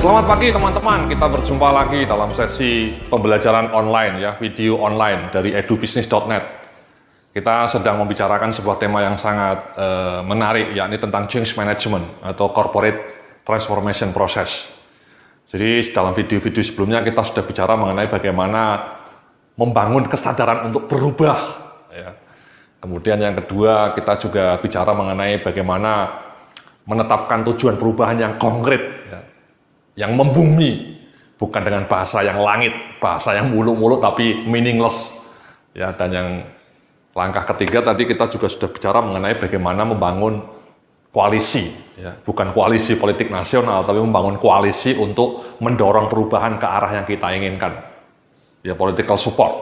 Selamat pagi teman-teman, kita berjumpa lagi dalam sesi pembelajaran online ya, video online dari edubisnis.net. Kita sedang membicarakan sebuah tema yang sangat menarik, yakni tentang change management atau corporate transformation process. Jadi dalam video-video sebelumnya kita sudah bicara mengenai bagaimana membangun kesadaran untuk berubah. Ya. Kemudian yang kedua kita juga bicara mengenai bagaimana menetapkan tujuan perubahan yang konkret. Ya, yang membumi, bukan dengan bahasa yang langit, bahasa yang muluk-muluk tapi meaningless. Ya, dan yang langkah ketiga tadi kita juga sudah bicara mengenai bagaimana membangun koalisi, ya, bukan koalisi politik nasional, tapi membangun koalisi untuk mendorong perubahan ke arah yang kita inginkan, ya, political support.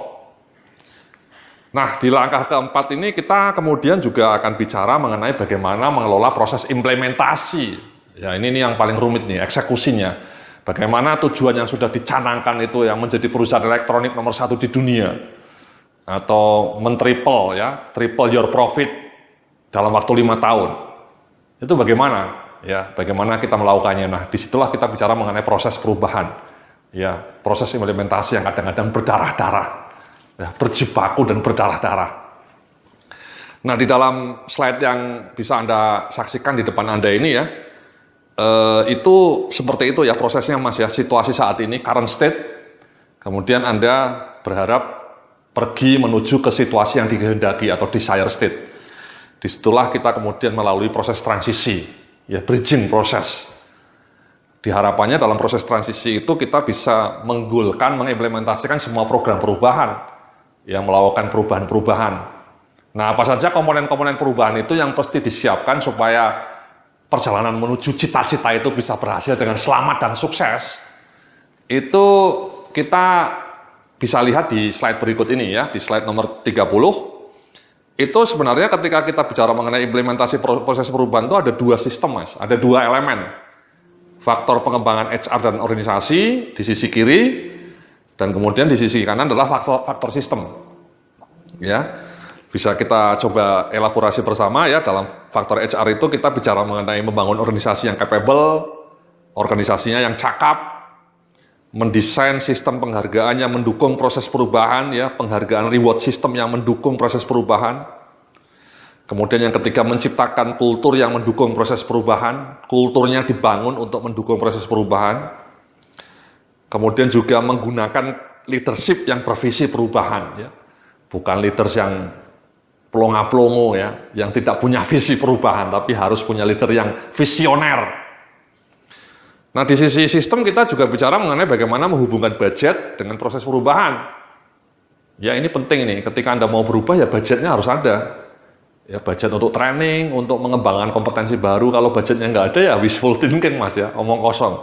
Nah, di langkah keempat ini kita kemudian juga akan bicara mengenai bagaimana mengelola proses implementasi. Ya, ini yang paling rumit nih, eksekusinya. Bagaimana tujuan yang sudah dicanangkan itu yang menjadi perusahaan elektronik nomor 1 di dunia, atau men-triple, ya, triple your profit dalam waktu 5 tahun. Itu bagaimana? Ya, bagaimana kita melakukannya? Nah, disitulah kita bicara mengenai proses perubahan. Ya, proses implementasi yang kadang-kadang berdarah-darah, ya, berjibaku dan berdarah-darah. Nah, di dalam slide yang bisa Anda saksikan di depan Anda ini ya, itu seperti itu ya prosesnya Mas ya, situasi saat ini, current state, kemudian Anda berharap pergi menuju ke situasi yang dikehendaki atau desired state. Disitulah kita kemudian melalui proses transisi, ya, bridging proses. Diharapannya dalam proses transisi itu kita bisa menggolkan, mengimplementasikan semua program perubahan, yang melakukan perubahan-perubahan. Nah, apa saja komponen-komponen perubahan itu yang pasti disiapkan supaya perjalanan menuju cita-cita itu bisa berhasil dengan selamat dan sukses. Itu kita bisa lihat di slide berikut ini ya, di slide nomor 30. Itu sebenarnya ketika kita bicara mengenai implementasi proses perubahan itu ada dua sistem Mas, ada dua elemen. Faktor pengembangan HR dan organisasi di sisi kiri, dan kemudian di sisi kanan adalah faktor sistem. Ya. Bisa kita coba elaborasi bersama ya, dalam faktor HR itu kita bicara mengenai membangun organisasi yang capable, organisasinya yang cakap, mendesain sistem penghargaan yang mendukung proses perubahan, ya, penghargaan reward system yang mendukung proses perubahan. Kemudian yang ketiga menciptakan kultur yang mendukung proses perubahan, kulturnya dibangun untuk mendukung proses perubahan. Kemudian juga menggunakan leadership yang bervisi perubahan, ya, bukan leaders yang pelongo-pelongo ya, yang tidak punya visi perubahan, tapi harus punya leader yang visioner. Nah, di sisi sistem kita juga bicara mengenai bagaimana menghubungkan budget dengan proses perubahan. Ya, ini penting nih, ketika Anda mau berubah ya budgetnya harus ada. Ya, budget untuk training, untuk mengembangkan kompetensi baru. Kalau budgetnya nggak ada ya wishful thinking Mas ya, omong kosong.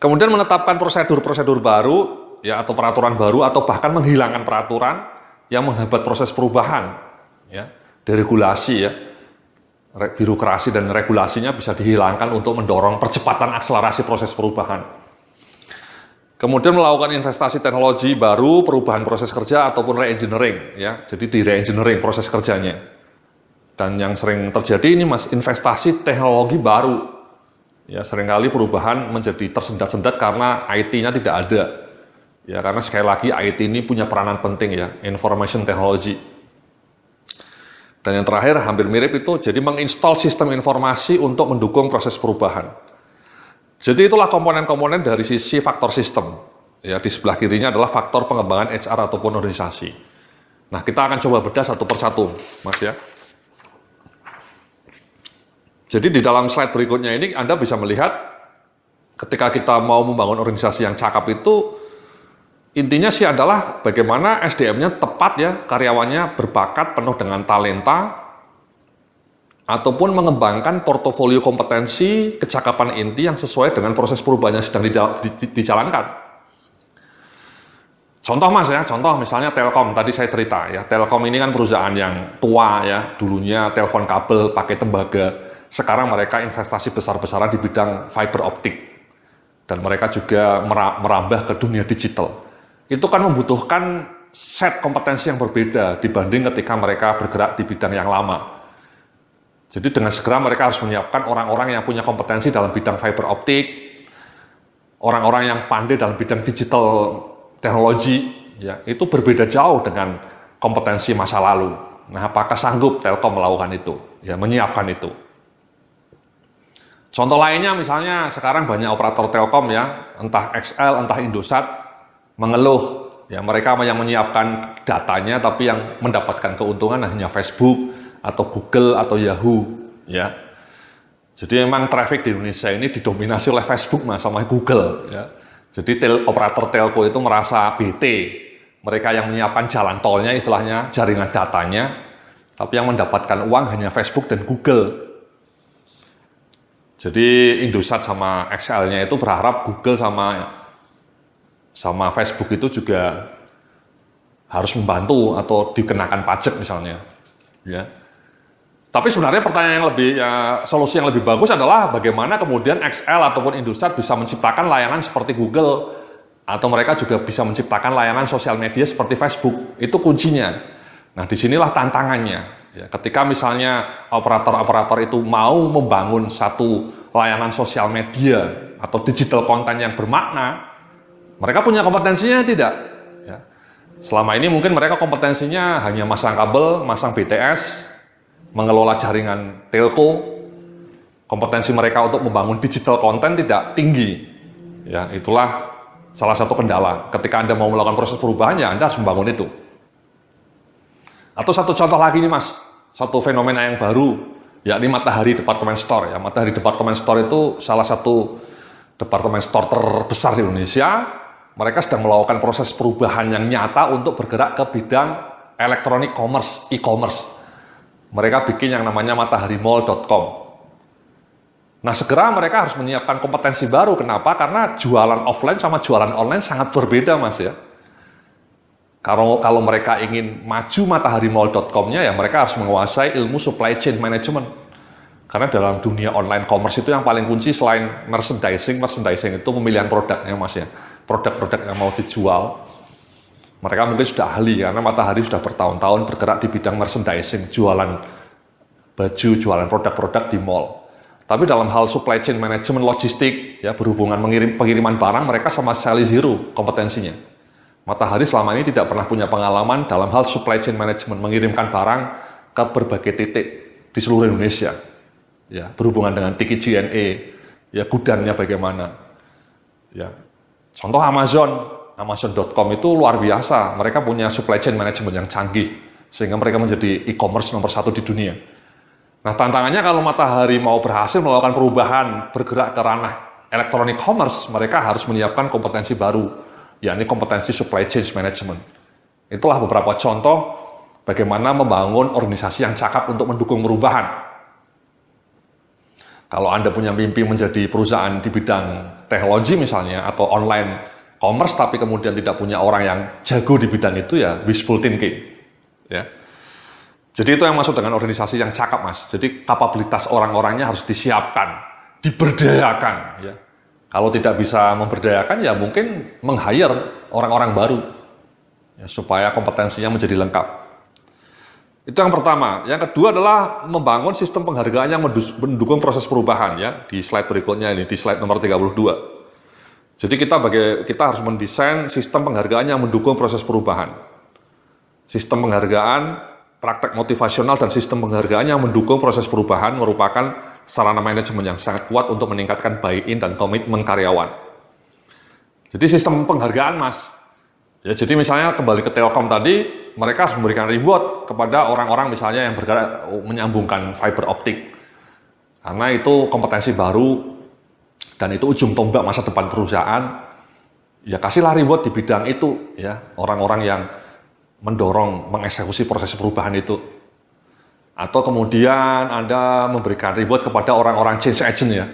Kemudian menetapkan prosedur-prosedur baru, ya, atau peraturan baru, atau bahkan menghilangkan peraturan yang menghambat proses perubahan, ya, deregulasi ya, birokrasi dan regulasinya bisa dihilangkan untuk mendorong percepatan akselerasi proses perubahan. Kemudian melakukan investasi teknologi baru, perubahan proses kerja ataupun re-engineering, ya, jadi di re-engineering proses kerjanya. Dan yang sering terjadi ini Mas, investasi teknologi baru, ya, seringkali perubahan menjadi tersendat-sendat karena IT-nya tidak ada. Ya, karena sekali lagi IT ini punya peranan penting ya, information technology. Dan yang terakhir hampir mirip itu, jadi menginstal sistem informasi untuk mendukung proses perubahan. Jadi itulah komponen-komponen dari sisi faktor sistem. Ya, di sebelah kirinya adalah faktor pengembangan HR ataupun organisasi. Nah, kita akan coba bedah satu persatu, Mas ya. Jadi di dalam slide berikutnya ini Anda bisa melihat ketika kita mau membangun organisasi yang cakap itu, intinya sih adalah bagaimana SDM-nya tepat ya, karyawannya berbakat, penuh dengan talenta, ataupun mengembangkan portofolio kompetensi, kecakapan inti yang sesuai dengan proses perubahan yang sedang dijalankan. Contoh Mas ya, contoh misalnya Telkom, tadi saya cerita ya, Telkom ini kan perusahaan yang tua ya, dulunya telepon kabel pakai tembaga, sekarang mereka investasi besar-besaran di bidang fiber optik, dan mereka juga merambah ke dunia digital. Itu kan membutuhkan set kompetensi yang berbeda dibanding ketika mereka bergerak di bidang yang lama. Jadi dengan segera mereka harus menyiapkan orang-orang yang punya kompetensi dalam bidang fiber optik, orang-orang yang pandai dalam bidang digital teknologi, ya, itu berbeda jauh dengan kompetensi masa lalu. Nah, apakah sanggup Telkom melakukan itu, ya, menyiapkan itu? Contoh lainnya misalnya sekarang banyak operator Telkom, ya, entah XL, entah Indosat, mengeluh, ya, mereka yang menyiapkan datanya tapi yang mendapatkan keuntungan hanya Facebook atau Google atau Yahoo, ya. Jadi memang traffic di Indonesia ini didominasi oleh Facebook sama Google, ya. Jadi operator telco itu merasa bete. Mereka yang menyiapkan jalan tolnya, istilahnya jaringan datanya, tapi yang mendapatkan uang hanya Facebook dan Google. Jadi Indosat sama XL-nya itu berharap Google sama Facebook itu juga harus membantu atau dikenakan pajak misalnya, ya. Tapi sebenarnya pertanyaan yang solusi yang lebih bagus adalah bagaimana kemudian XL ataupun Indosat bisa menciptakan layanan seperti Google, atau mereka juga bisa menciptakan layanan sosial media seperti Facebook. Itu kuncinya. Nah, disinilah tantangannya. Ya, ketika misalnya operator-operator itu mau membangun satu layanan sosial media atau digital content yang bermakna, mereka punya kompetensinya tidak? Ya. Selama ini mungkin mereka kompetensinya hanya masang kabel, masang BTS, mengelola jaringan telco. Kompetensi mereka untuk membangun digital content tidak tinggi. Ya, itulah salah satu kendala. Ketika Anda mau melakukan proses perubahan, ya Anda harus membangun itu. Atau satu contoh lagi nih Mas, satu fenomena yang baru, yakni Matahari Department Store. Ya, Matahari Department Store itu salah satu departemen store terbesar di Indonesia. Mereka sedang melakukan proses perubahan yang nyata untuk bergerak ke bidang electronic commerce, e-commerce. Mereka bikin yang namanya mataharimall.com. Nah, segera mereka harus menyiapkan kompetensi baru. Kenapa? Karena jualan offline sama jualan online sangat berbeda, Mas, ya. Kalau mereka ingin maju mataharimall.com-nya, ya mereka harus menguasai ilmu supply chain management. Karena dalam dunia online commerce itu yang paling kunci selain merchandising itu pemilihan produknya, Mas, ya. Produk-produk yang mau dijual. Mereka mungkin sudah ahli, karena Matahari sudah bertahun-tahun bergerak di bidang merchandising, jualan baju, jualan produk-produk di mall. Tapi dalam hal supply chain management, logistik, ya, berhubungan pengiriman barang, mereka sama sekali zero kompetensinya. Matahari selama ini tidak pernah punya pengalaman dalam hal supply chain management, mengirimkan barang ke berbagai titik di seluruh Indonesia. Ya, berhubungan dengan tiket JNE, ya, gudannya bagaimana. Ya. Contoh Amazon.com itu luar biasa. Mereka punya supply chain management yang canggih, sehingga mereka menjadi e-commerce nomor 1 di dunia. Nah, tantangannya kalau Matahari mau berhasil melakukan perubahan, bergerak ke ranah electronic commerce, mereka harus menyiapkan kompetensi baru, yakni kompetensi supply chain management. Itulah beberapa contoh bagaimana membangun organisasi yang cakap untuk mendukung perubahan. Kalau Anda punya mimpi menjadi perusahaan di bidang teknologi misalnya, atau online commerce, tapi kemudian tidak punya orang yang jago di bidang itu, ya wishful thinking. Ya. Jadi itu yang masuk dengan organisasi yang cakap, Mas. Jadi kapabilitas orang-orangnya harus disiapkan, diberdayakan. Ya. Kalau tidak bisa memberdayakan, ya mungkin meng-hire orang-orang baru, ya, supaya kompetensinya menjadi lengkap. Itu yang pertama. Yang kedua adalah membangun sistem penghargaan yang mendukung proses perubahan, ya. Di slide berikutnya ini, di slide nomor 32. Jadi kita harus mendesain sistem penghargaan yang mendukung proses perubahan. Sistem penghargaan, praktek motivasional, dan sistem penghargaan yang mendukung proses perubahan merupakan sarana manajemen yang sangat kuat untuk meningkatkan buy-in dan komitmen karyawan. Jadi sistem penghargaan, Mas. Ya, jadi misalnya kembali ke Telkom tadi, mereka harus memberikan reward kepada orang-orang misalnya yang bergerak menyambungkan fiber optik. Karena itu kompetensi baru dan itu ujung tombak masa depan perusahaan. Ya, kasihlah reward di bidang itu, ya, orang-orang yang mendorong, mengeksekusi proses perubahan itu. Atau kemudian Anda memberikan reward kepada orang-orang change agent, ya.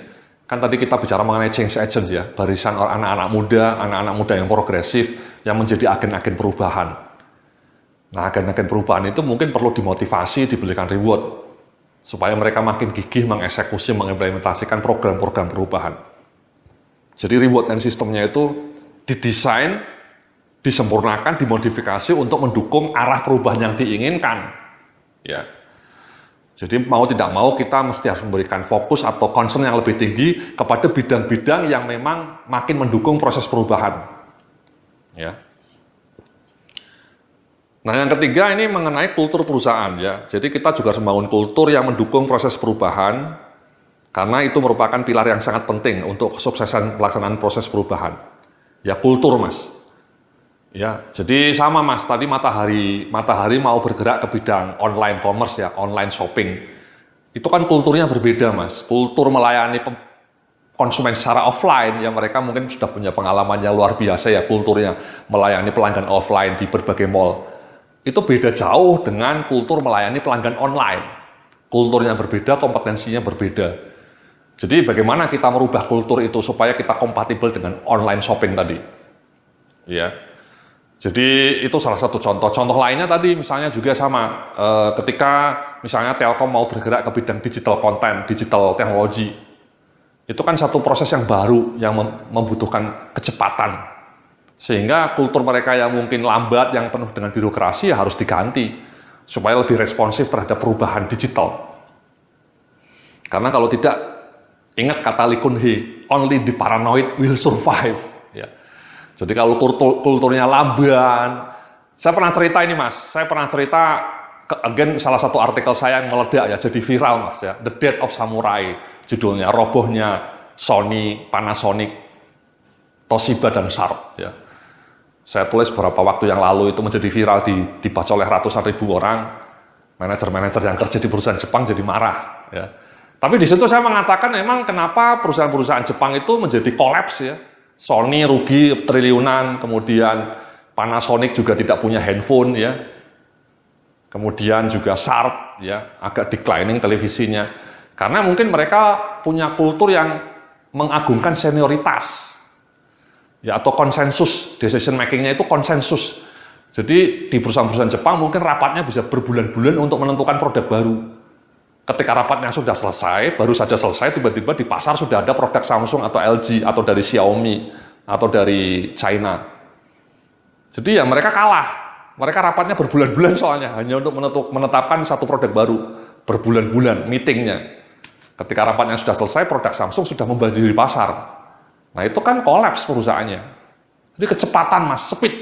Kan tadi kita bicara mengenai change agent, ya, barisan anak-anak muda yang progresif, yang menjadi agen-agen perubahan. Nah, agen-agen perubahan itu mungkin perlu dimotivasi, diberikan reward, supaya mereka makin gigih mengeksekusi, mengimplementasikan program-program perubahan. Jadi reward dan sistemnya itu didesain, disempurnakan, dimodifikasi untuk mendukung arah perubahan yang diinginkan. Ya. Jadi mau tidak mau kita mesti harus memberikan fokus atau concern yang lebih tinggi kepada bidang-bidang yang memang makin mendukung proses perubahan. Ya. Nah, yang ketiga ini mengenai kultur perusahaan ya. Jadi kita juga harus membangun kultur yang mendukung proses perubahan karena itu merupakan pilar yang sangat penting untuk kesuksesan pelaksanaan proses perubahan. Ya, kultur, Mas. Ya, jadi sama Mas, tadi Matahari mau bergerak ke bidang online commerce ya, online shopping. Itu kan kulturnya berbeda Mas. Kultur melayani konsumen secara offline yang mereka mungkin sudah punya pengalaman yang luar biasa ya, kulturnya melayani pelanggan offline di berbagai mall. Itu beda jauh dengan kultur melayani pelanggan online. Kulturnya berbeda, kompetensinya berbeda. Jadi bagaimana kita merubah kultur itu supaya kita kompatibel dengan online shopping tadi. Ya. Jadi itu salah satu contoh. Contoh lainnya tadi misalnya juga sama. Ketika misalnya Telkom mau bergerak ke bidang digital content, digital teknologi. Itu kan satu proses yang baru yang membutuhkan kecepatan. Sehingga kultur mereka yang mungkin lambat, yang penuh dengan birokrasi ya harus diganti supaya lebih responsif terhadap perubahan digital. Karena kalau tidak, ingat kata Lee Kun-hee, only the paranoid will survive. Ya. Jadi kalau kulturnya lamban, saya pernah cerita ini Mas, again salah satu artikel saya yang meledak ya, jadi viral Mas ya, The Death of Samurai, judulnya, robohnya Sony, Panasonic, Toshiba dan Sharp ya. Saya tulis beberapa waktu yang lalu itu menjadi viral, dibaca oleh ratusan ribu orang. Manajer-manajer yang kerja di perusahaan Jepang jadi marah. Ya. Tapi di situ saya mengatakan memang kenapa perusahaan-perusahaan Jepang itu menjadi kolaps ya. Sony rugi triliunan, kemudian Panasonic juga tidak punya handphone ya. Kemudian juga Sharp ya, agak declining televisinya. Karena mungkin mereka punya kultur yang mengagungkan senioritas. Ya, atau konsensus, decision makingnya itu konsensus. Jadi di perusahaan-perusahaan Jepang mungkin rapatnya bisa berbulan-bulan untuk menentukan produk baru. Ketika rapatnya sudah selesai, baru saja selesai, tiba-tiba di pasar sudah ada produk Samsung atau LG atau dari Xiaomi atau dari China. Jadi ya mereka kalah. Mereka rapatnya berbulan-bulan soalnya hanya untuk menetapkan satu produk baru, berbulan-bulan meetingnya. Ketika rapatnya sudah selesai, produk Samsung sudah membanjiri pasar. Nah itu kan kolaps perusahaannya. Jadi kecepatan Mas, speed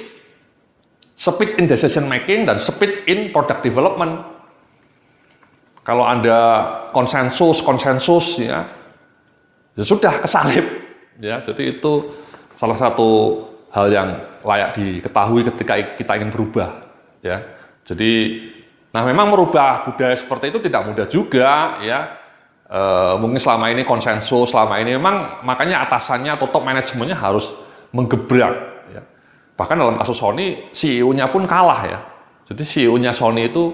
in decision making dan speed in product development. Kalau Anda konsensus ya sudah kesalip ya. Jadi itu salah satu hal yang layak diketahui ketika kita ingin berubah ya. Jadi nah memang merubah budaya seperti itu tidak mudah juga ya. Mungkin selama ini konsensus, selama ini memang makanya atasannya atau top manajemennya harus menggebrak. Ya. Bahkan dalam kasus Sony, CEO-nya pun kalah ya. Jadi CEO-nya Sony itu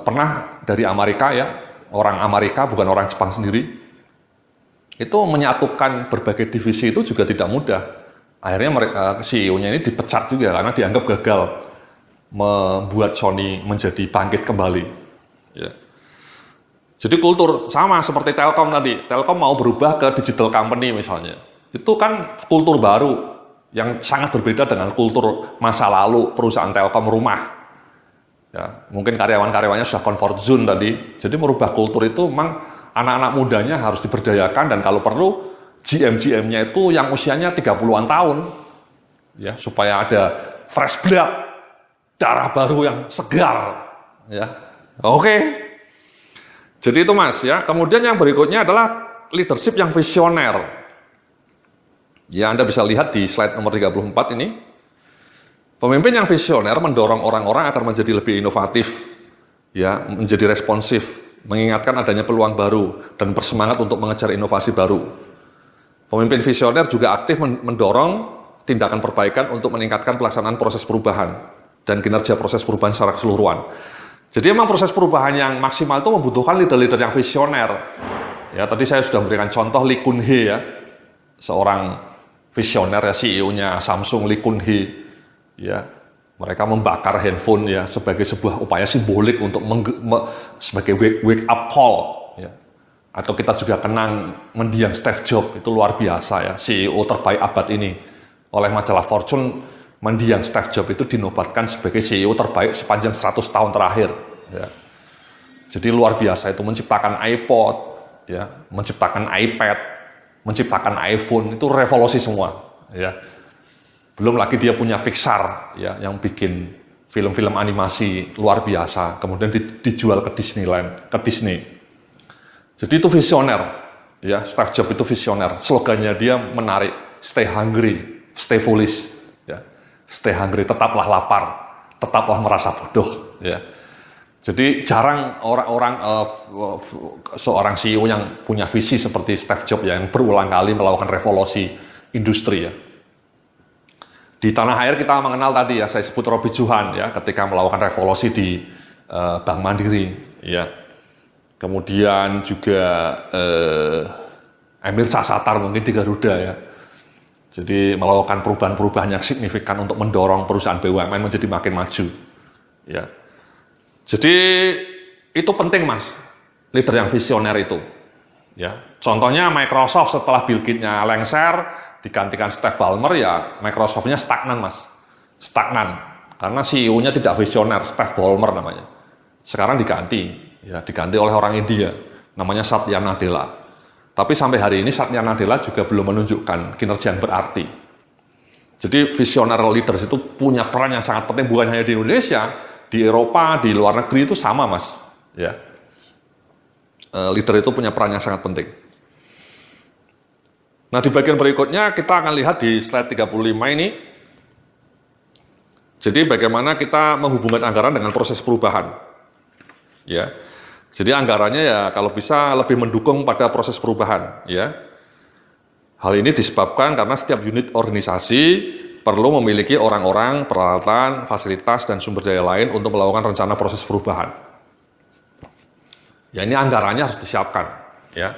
pernah dari Amerika ya, orang Amerika bukan orang Jepang sendiri. Itu menyatukan berbagai divisi itu juga tidak mudah. Akhirnya CEO-nya ini dipecat juga karena dianggap gagal membuat Sony menjadi bangkit kembali. Ya. Jadi kultur sama seperti Telkom tadi. Telkom mau berubah ke digital company misalnya. Itu kan kultur baru yang sangat berbeda dengan kultur masa lalu perusahaan Telkom rumah. Ya, mungkin karyawan-karyawannya sudah comfort zone tadi. Jadi merubah kultur itu memang anak-anak mudanya harus diberdayakan dan kalau perlu GM-nya itu yang usianya 30-an tahun. Ya, supaya ada fresh blood, darah baru yang segar. Ya. Oke. Jadi itu Mas ya. Kemudian yang berikutnya adalah leadership yang visioner. Ya Anda bisa lihat di slide nomor 34 ini. Pemimpin yang visioner mendorong orang-orang agar menjadi lebih inovatif, ya, menjadi responsif, mengingatkan adanya peluang baru dan bersemangat untuk mengejar inovasi baru. Pemimpin visioner juga aktif mendorong tindakan perbaikan untuk meningkatkan pelaksanaan proses perubahan dan kinerja proses perubahan secara keseluruhan. Jadi memang proses perubahan yang maksimal itu membutuhkan leader-leader yang visioner. Ya, tadi saya sudah memberikan contoh Lee Kun-hee ya, seorang visioner ya, CEO-nya Samsung, Lee Kun-hee. Ya, mereka membakar handphone ya sebagai sebuah upaya simbolik untuk sebagai wake up call. Ya. Atau kita juga kenang mendiang Steve Jobs, itu luar biasa ya, CEO terbaik abad ini. Oleh majalah Fortune, mendiang Steve Jobs itu dinobatkan sebagai CEO terbaik sepanjang 100 tahun terakhir. Ya. Jadi luar biasa itu, menciptakan iPod, ya, menciptakan iPad, menciptakan iPhone, itu revolusi semua, ya. Belum lagi dia punya Pixar, ya, yang bikin film-film animasi luar biasa, kemudian dijual ke Disneyland, ke Disney. Jadi itu visioner, ya. Steve Jobs itu visioner. Slogannya dia menarik, stay hungry, stay foolish, ya. Stay hungry, tetaplah lapar, tetaplah merasa bodoh, ya. Jadi jarang seorang CEO yang punya visi seperti Steve Jobs, ya, yang berulang kali melakukan revolusi industri, ya. Di tanah air kita mengenal tadi, ya, saya sebut Robby Johan, ya, ketika melakukan revolusi di Bank Mandiri, ya. Kemudian juga Emir Sashatar mungkin di Garuda, ya. Jadi melakukan perubahan-perubahan yang signifikan untuk mendorong perusahaan BUMN menjadi makin maju, ya. Jadi itu penting, Mas, leader yang visioner itu, ya. Contohnya Microsoft setelah Bill Gates-nya lengser, digantikan Steve Ballmer, ya Microsoft-nya stagnan, Mas, stagnan, karena CEO-nya tidak visioner, Steve Ballmer namanya. Sekarang diganti, ya, diganti oleh orang India, namanya Satya Nadella. Tapi sampai hari ini Satya Nadella juga belum menunjukkan kinerja yang berarti. Jadi visioner leaders itu punya peran yang sangat penting, bukan hanya di Indonesia, di Eropa, di luar negeri itu sama, Mas, ya. Leader itu punya peran yang sangat penting. Nah, di bagian berikutnya kita akan lihat di slide 35 ini. Jadi bagaimana kita menghubungkan anggaran dengan proses perubahan, ya. Jadi anggarannya, ya, kalau bisa lebih mendukung pada proses perubahan, ya. Hal ini disebabkan karena setiap unit organisasi perlu memiliki orang-orang, peralatan, fasilitas, dan sumber daya lain untuk melakukan rencana proses perubahan. Ya, ini anggarannya harus disiapkan, ya.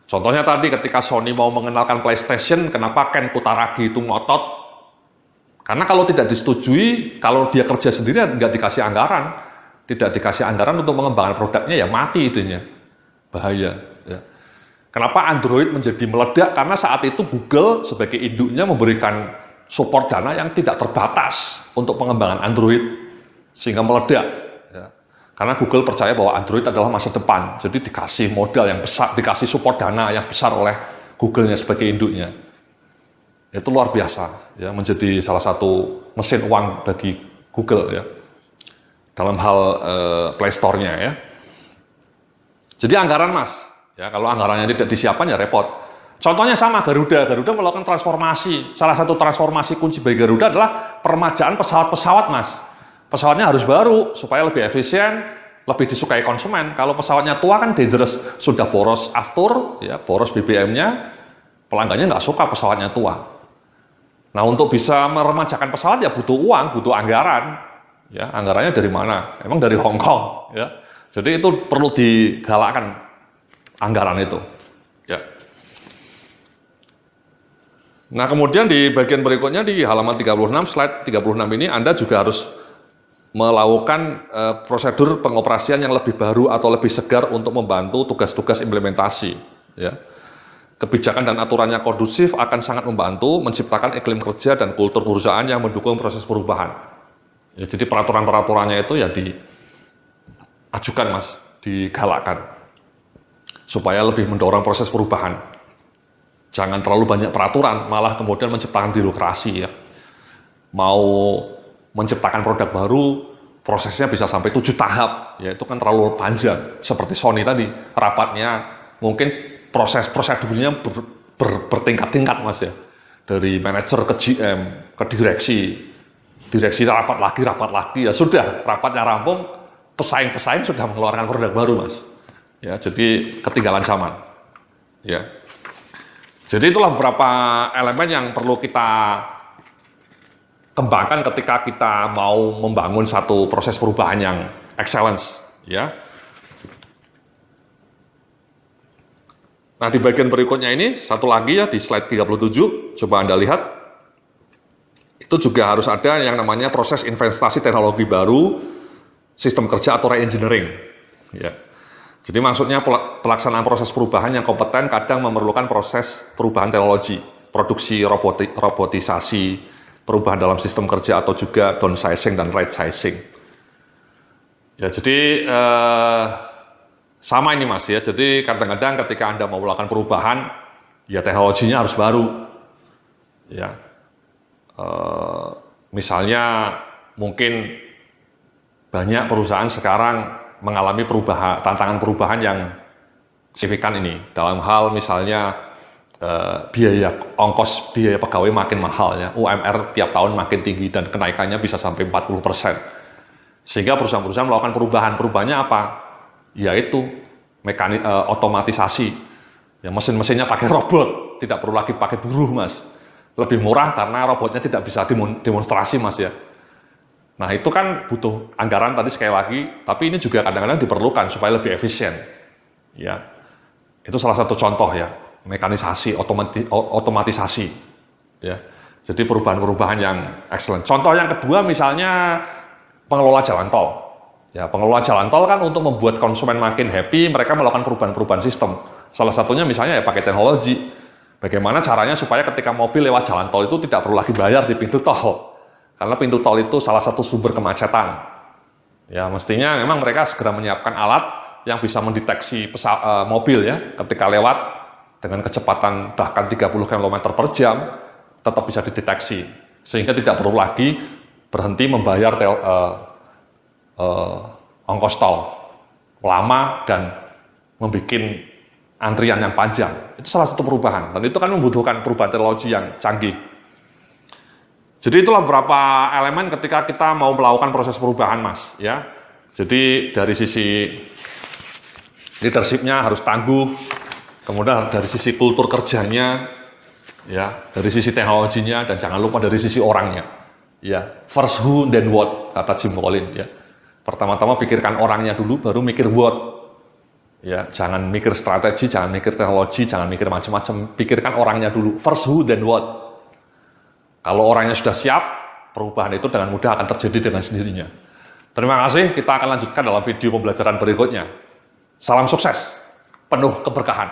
Contohnya tadi ketika Sony mau mengenalkan PlayStation, kenapa Ken Kutaragi itu ngotot? Karena kalau tidak disetujui, kalau dia kerja sendiri nggak dikasih anggaran, tidak dikasih anggaran untuk mengembangkan produknya, ya mati itunya, bahaya, ya. Kenapa Android menjadi meledak? Karena saat itu Google sebagai induknya memberikan support dana yang tidak terbatas untuk pengembangan Android, sehingga meledak, ya. Karena Google percaya bahwa Android adalah masa depan, jadi dikasih modal yang besar, dikasih support dana yang besar oleh Google-nya sebagai induknya. Itu luar biasa, ya, menjadi salah satu mesin uang bagi Google, ya, dalam hal Play Store-nya, ya. Jadi anggaran, Mas, ya, kalau anggarannya tidak disiapkan, ya repot. Contohnya sama Garuda melakukan transformasi. Salah satu transformasi kunci bagi Garuda adalah permajaan pesawat-pesawat, Mas. Pesawatnya harus baru supaya lebih efisien, lebih disukai konsumen. Kalau pesawatnya tua kan dangerous, sudah boros aftur, ya, boros BBM-nya, pelanggannya nggak suka pesawatnya tua. Nah, untuk bisa meremajakan pesawat, ya butuh uang, butuh anggaran. Ya, anggarannya dari mana? Emang dari Hong Kong, ya. Jadi itu perlu digalakkan anggaran itu, ya. Nah, kemudian di bagian berikutnya di halaman 36, slide 36 ini Anda juga harus melakukan prosedur pengoperasian yang lebih baru atau lebih segar untuk membantu tugas-tugas implementasi, ya. Kebijakan dan aturannya kondusif akan sangat membantu menciptakan iklim kerja dan kultur perusahaan yang mendukung proses perubahan. Ya, jadi peraturan-peraturannya itu, ya, diajukan, Mas, digalakkan supaya lebih mendorong proses perubahan. Jangan terlalu banyak peraturan, malah kemudian menciptakan birokrasi, ya. Mau menciptakan produk baru, prosesnya bisa sampai 7 tahap, ya, itu kan terlalu panjang. Seperti Sony tadi, rapatnya mungkin prosedurnya bertingkat-tingkat, Mas, ya. Dari manajer ke GM, ke direksi rapat lagi, ya sudah, rapatnya rampung, pesaing-pesaing sudah mengeluarkan produk baru, Mas. Ya, jadi ketinggalan zaman, ya. Jadi itulah beberapa elemen yang perlu kita kembangkan ketika kita mau membangun satu proses perubahan yang excellence, ya. Nah, di bagian berikutnya ini, satu lagi, ya, di slide 37, coba Anda lihat. Itu juga harus ada yang namanya proses investasi teknologi baru, sistem kerja atau re-engineering, ya. Jadi maksudnya pelaksanaan proses perubahan yang kompeten kadang memerlukan proses perubahan teknologi, produksi robotisasi, perubahan dalam sistem kerja, atau juga downsizing dan right sizing. Ya, jadi Sama ini Mas ya, jadi kadang-kadang ketika Anda mau melakukan perubahan, ya teknologinya harus baru. Ya, misalnya mungkin banyak perusahaan sekarang mengalami tantangan perubahan yang signifikan ini. Dalam hal misalnya biaya pegawai makin mahal ya, UMR tiap tahun makin tinggi dan kenaikannya bisa sampai 40%. Sehingga perusahaan-perusahaan melakukan perubahannya apa? Yaitu otomatisasi. Ya, mesin-mesinnya pakai robot, tidak perlu lagi pakai buruh Mas. Lebih murah karena robotnya tidak bisa demonstrasi Mas ya. Nah itu kan butuh anggaran tadi sekali lagi, tapi ini juga kadang-kadang diperlukan supaya lebih efisien. Ya, itu salah satu contoh ya, mekanisasi, otomatisasi. Ya, jadi perubahan-perubahan yang excellent. Contoh yang kedua misalnya pengelola jalan tol. Ya, pengelola jalan tol kan untuk membuat konsumen makin happy, mereka melakukan perubahan-perubahan sistem. Salah satunya misalnya ya pakai teknologi. Bagaimana caranya supaya ketika mobil lewat jalan tol itu tidak perlu lagi bayar di pintu tol. Karena pintu tol itu salah satu sumber kemacetan. Ya, mestinya memang mereka segera menyiapkan alat yang bisa mendeteksi mobil ya, ketika lewat dengan kecepatan bahkan 30 km per jam, tetap bisa dideteksi. Sehingga tidak perlu lagi berhenti membayar ongkos tol lama dan membuat antrian yang panjang. Itu salah satu perubahan. Dan itu kan membutuhkan perubahan teknologi yang canggih. Jadi itulah beberapa elemen ketika kita mau melakukan proses perubahan Mas ya. Jadi dari sisi leadership-nya harus tangguh, kemudian dari sisi kultur kerjanya ya, dari sisi teknologinya, dan jangan lupa dari sisi orangnya. Ya, first who then what kata Jim Collins ya. Pertama-tama pikirkan orangnya dulu baru mikir what. Ya, jangan mikir strategi, jangan mikir teknologi, jangan mikir macam-macam, pikirkan orangnya dulu. First who then what. Kalau orangnya sudah siap, perubahan itu dengan mudah akan terjadi dengan sendirinya. Terima kasih, kita akan lanjutkan dalam video pembelajaran berikutnya. Salam sukses, penuh keberkahan.